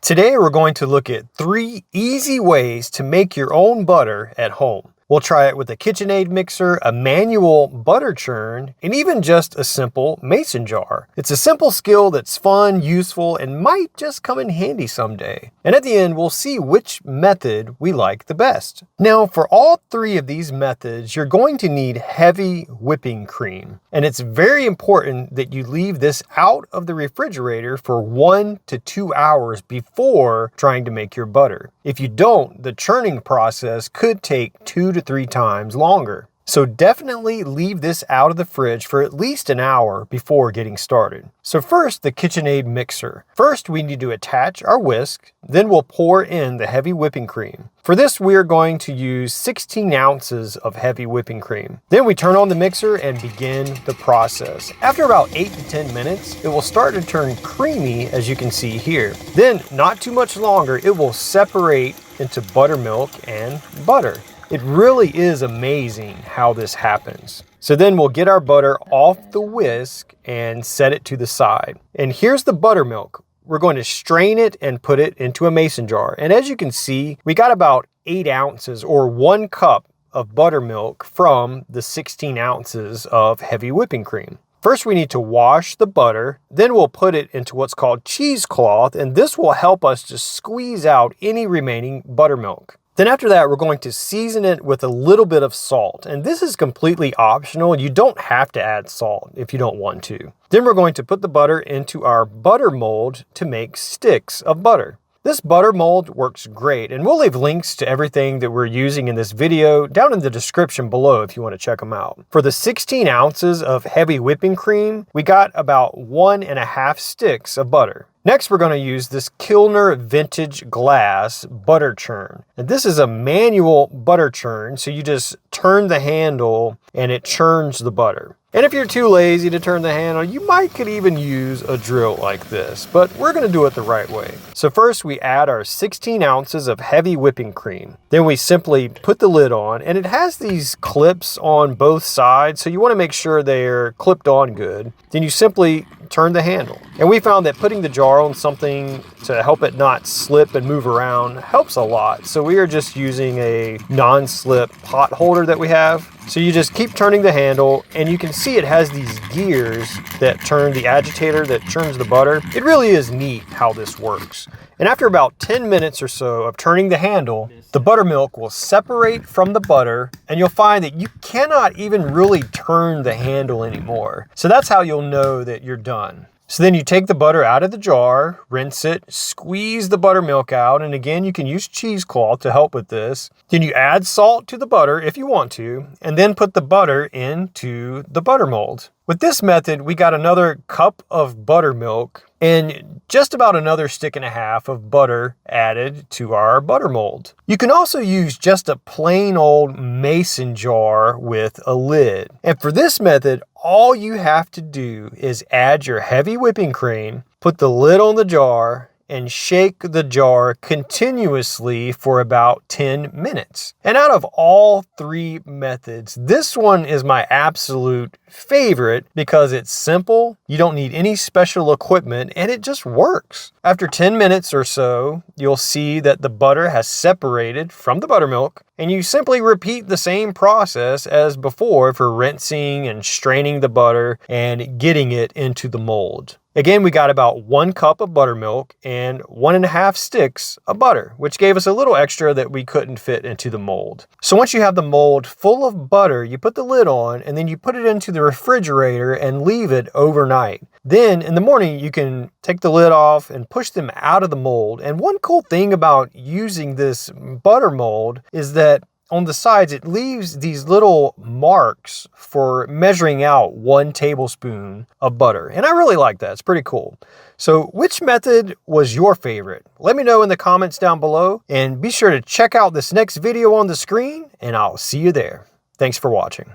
Today we're going to look at 3 easy ways to make your own butter at home. We'll try it with a KitchenAid mixer, a manual butter churn, and even just a simple mason jar. It's a simple skill that's fun, useful, and might just come in handy someday. And at the end, we'll see which method we like the best. Now, for all 3 of these methods, you're going to need heavy whipping cream. And it's very important that you leave this out of the refrigerator for 1 to 2 hours before trying to make your butter. If you don't, the churning process could take 2 to 3 times longer. So definitely leave this out of the fridge for at least an hour before getting started. So first, the KitchenAid mixer. First, we need to attach our whisk, then we'll pour in the heavy whipping cream. For this, we are going to use 16 ounces of heavy whipping cream. Then we turn on the mixer and begin the process. After about 8 to 10 minutes, it will start to turn creamy, as you can see here. Then, not too much longer, it will separate into buttermilk and butter. It really is amazing how this happens. So then we'll get our butter off the whisk and set it to the side. And here's the buttermilk. We're going to strain it and put it into a mason jar. And as you can see, we got about 8 ounces or 1 cup of buttermilk from the 16 ounces of heavy whipping cream. First, we need to wash the butter, then we'll put it into what's called cheesecloth, and this will help us to squeeze out any remaining buttermilk. Then after that, we're going to season it with a little bit of salt. And this is completely optional. You don't have to add salt if you don't want to. Then we're going to put the butter into our butter mold to make sticks of butter. This butter mold works great, and we'll leave links to everything that we're using in this video down in the description below if you want to check them out. For the 16 ounces of heavy whipping cream, we got about 1.5 sticks of butter. Next, we're going to use this Kilner Vintage Glass butter churn. And this is a manual butter churn, so you just turn the handle and it churns the butter. And if you're too lazy to turn the handle, you could even use a drill like this, but we're going to do it the right way. So first we add our 16 ounces of heavy whipping cream. Then we simply put the lid on, and it has these clips on both sides, so you want to make sure they're clipped on good. Then you simply turn the handle. And we found that putting the jar on something to help it not slip and move around helps a lot. So we are just using a non-slip pot holder that we have. So you just keep turning the handle, and you can see it has these gears that turn the agitator that churns the butter. It really is neat how this works. And after about 10 minutes or so of turning the handle, the buttermilk will separate from the butter, and you'll find that you cannot even really turn the handle anymore. So that's how you'll know that you're done. So then you take the butter out of the jar, rinse it, squeeze the buttermilk out, and again, you can use cheesecloth to help with this. Then you add salt to the butter if you want to, and then put the butter into the butter mold. With this method, we got another cup of buttermilk and just about another 1.5 sticks of butter added to our butter mold. You can also use just a plain old mason jar with a lid. And for this method, all you have to do is add your heavy whipping cream, put the lid on the jar, and shake the jar continuously for about 10 minutes. And out of all 3 methods, this one is my absolute favorite because it's simple, you don't need any special equipment, and it just works. After 10 minutes or so, you'll see that the butter has separated from the buttermilk, and you simply repeat the same process as before for rinsing and straining the butter and getting it into the mold. Again, we got about 1 cup of buttermilk and 1.5 sticks of butter, which gave us a little extra that we couldn't fit into the mold. So once you have the mold full of butter, you put the lid on, and then you put it into the refrigerator and leave it overnight. Then in the morning, you can take the lid off and push them out of the mold. And one cool thing about using this butter mold is that on the sides, it leaves these little marks for measuring out 1 tablespoon of butter. And I really like that. It's pretty cool. So which method was your favorite? Let me know in the comments down below, and be sure to check out this next video on the screen, and I'll see you there. Thanks for watching.